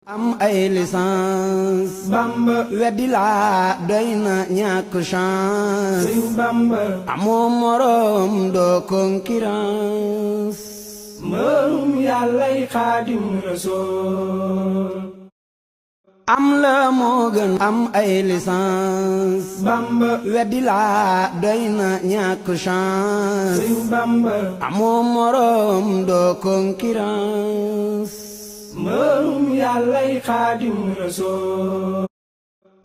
am ay licence Bamba weddi laa doy na ñàkk chance Sëñ Bamba amoo moroom doo concurrence mbërum yàllay Xaadim Rasuul am la moo gën am ay licence Bamba weddi laa doy na ñàkk chance Sëñ Bamba amoo moroom doo concurrence mbërum yàllay Xaadim Rasuul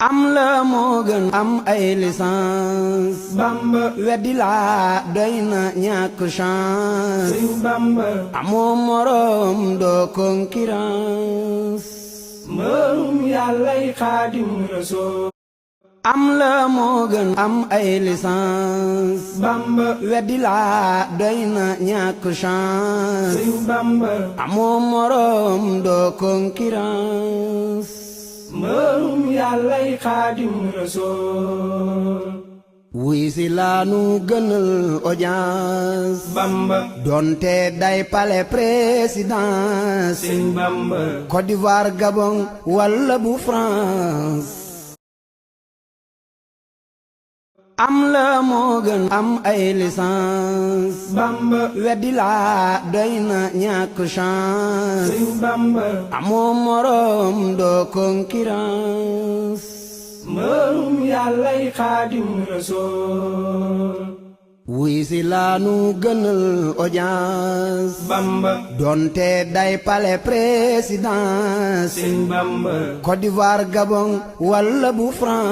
am la moo gën am ay licence Bamba weddi laa doy na ñàkk chance Sëñ Bamba amoo moroom doo concurrence mbërum yàllay Xaadim Rasuul am la moo gën am ay licence Bamba weddi laa doy na ñàkk chance Sëñ Bamba amoo moroom doo concurrence mbërum yàllay Xaadim Rasuul wuy si laanu gënal audience Bamba donte day palais présidence Sëñ Bamba Côte d'Ivoire Gabon walla bu France am la moo gën am ay licence Bamba weddi laa doy na ñàkk chance Sëñ Bamba amoo moroom doo concurrence mbërum yàllay Xaadim Rasuul wuy si laanu gënal audience Bamba donte day palais présidence Sëñ Bamba Côte d'Ivoire Gabon walla bu France